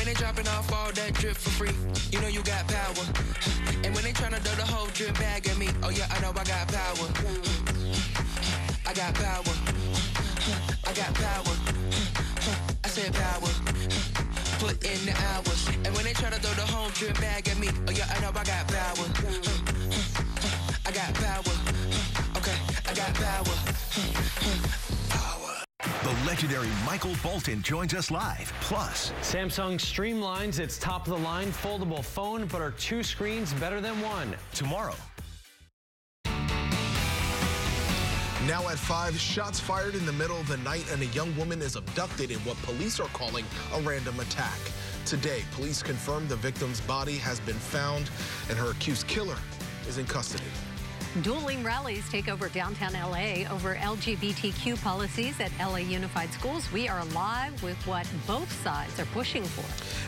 they dropping off all that drip for free, you know you got power. And when they tryna throw the whole drip bag at me, oh yeah, I know I got power. I got power. I got power. I said power. Put in the hours. And when they tryna throw the whole drip bag at me, oh yeah, I know I got power. I got power. Okay, I got power. The legendary Michael Bolton joins us live. Plus, Samsung streamlines its top-of-the-line foldable phone, but are 2 screens better than 1? Tomorrow. Now at 5, shots fired in the middle of the night and a young woman is abducted in what police are calling a random attack. Today, police confirmed the victim's body has been found and her accused killer is in custody. Dueling rallies take over downtown L.A. over LGBTQ policies at L.A. Unified Schools. We are live with what both sides are pushing for.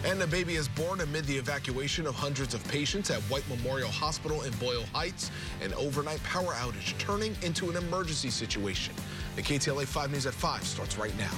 And a baby is born amid the evacuation of hundreds of patients at White Memorial Hospital in Boyle Heights. An overnight power outage turning into an emergency situation. The KTLA 5 News at 5 starts right now.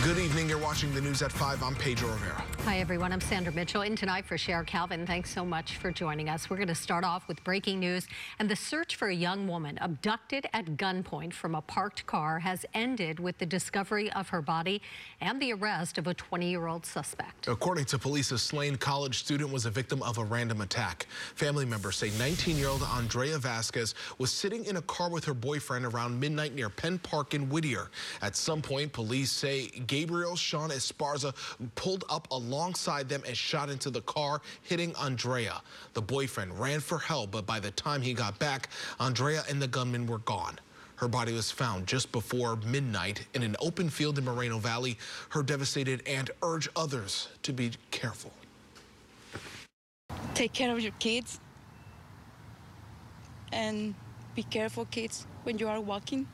Good evening. You're watching the news at 5. I'm Pedro Rivera. Hi, everyone. I'm Sandra Mitchell. In tonight for Cher Calvin. Thanks so much for joining us. We're going to start off with breaking news. And the search for a young woman abducted at gunpoint from a parked car has ended with the discovery of her body and the arrest of a 20-year-old suspect. According to police, a slain college student was a victim of a random attack. Family members say 19-year-old Andrea Vasquez was sitting in a car with her boyfriend around midnight near Penn Park in Whittier. At some point, police say Gabriel Sean Esparza pulled up alongside them and shot into the car, hitting Andrea. The boyfriend ran for help, but by the time he got back, Andrea and the gunman were gone. Her body was found just before midnight in an open field in Moreno Valley. Her devastated aunt urged others to be careful. Take care of your kids and be careful, kids, when you are walking.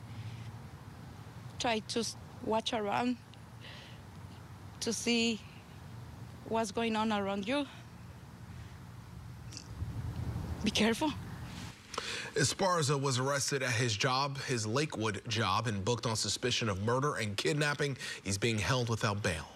Try to watch around to see what's going on around you. Be careful. Esparza was arrested at his job, his Lakewood job, and booked on suspicion of murder and kidnapping. He's being held without bail.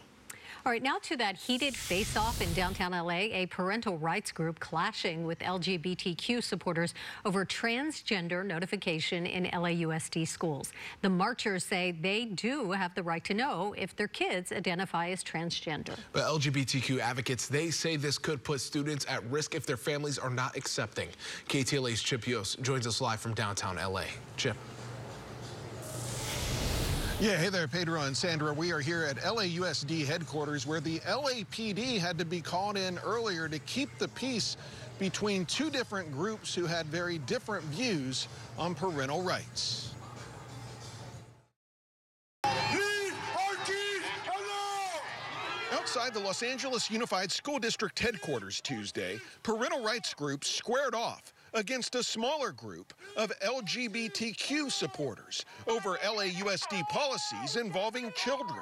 All right, now to that heated face-off in downtown L.A., a parental rights group clashing with LGBTQ supporters over transgender notification in LAUSD schools. The marchers say they do have the right to know if their kids identify as transgender. But LGBTQ advocates, they say this could put students at risk if their families are not accepting. KTLA's Chip Yost joins us live from downtown L.A. Chip. Yeah, hey there, Pedro and Sandra. We are here at LAUSD headquarters where the LAPD had to be called in earlier to keep the peace between 2 different groups who had very different views on parental rights. Outside the Los Angeles Unified School District headquarters Tuesday, parental rights groups squared off against a smaller group of LGBTQ supporters over LAUSD policies involving children.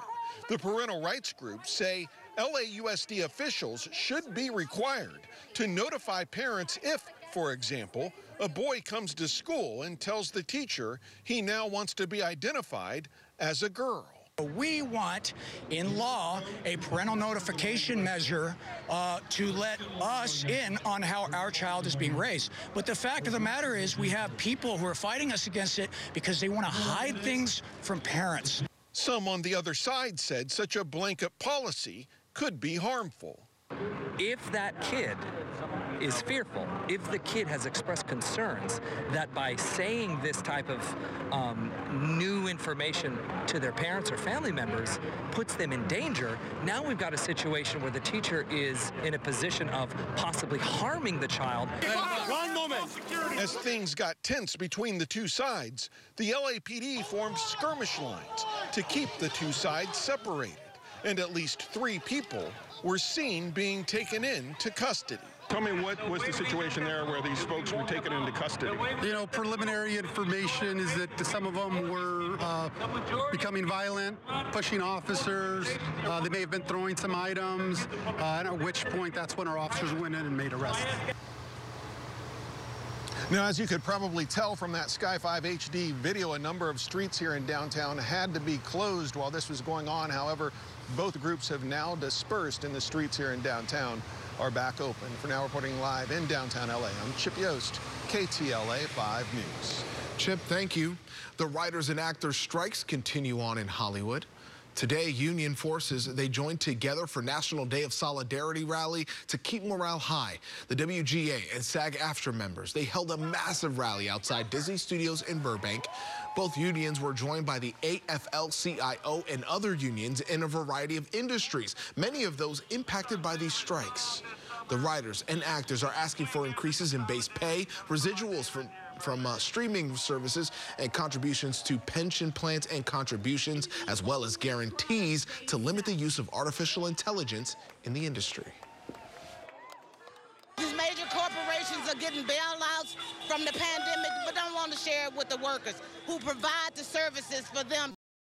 The parental rights groups say LAUSD officials should be required to notify parents if, for example, a boy comes to school and tells the teacher he now wants to be identified as a girl. We want, in law, a parental notification measure to let us in on how our child is being raised. But the fact of the matter is we have people who are fighting us against it because they want to hide things from parents. Some on the other side said such a blanket policy could be harmful. If that kid is fearful, if the kid has expressed concerns that by saying this type of new information to their parents or family members puts them in danger, now we've got a situation where the teacher is in a position of possibly harming the child. One moment. As things got tense between the 2 sides, the LAPD formed skirmish lines to keep the 2 sides separated, and at least 3 people were seen being taken into custody. Tell me, what was the situation there where these folks were taken into custody? You know, preliminary information is that some of them were becoming violent, pushing officers. They may have been throwing some items, and at which point that's when our officers went in and made arrests. Now, as you could probably tell from that Sky 5 HD video, a number of streets here in downtown had to be closed while this was going on. However, both groups have now dispersed, and the streets here in downtown are back open. For now, reporting live in downtown LA, I'm Chip Yost, KTLA 5 News. Chip, thank you. The writers and actors strikes continue on in Hollywood. Today, union forces, they joined together for National Day of Solidarity rally to keep morale high. The WGA and SAG-AFTRA members, they held a massive rally outside Disney Studios in Burbank. Both unions were joined by the AFL-CIO and other unions in a variety of industries, many of those impacted by these strikes. The writers and actors are asking for increases in base pay, residuals from streaming services, and contributions to pension plans and contributions, as well as guarantees to limit the use of artificial intelligence in the industry. These major corporations are getting bailouts from the pandemic, but don't want to share it with the workers who provide the services for them.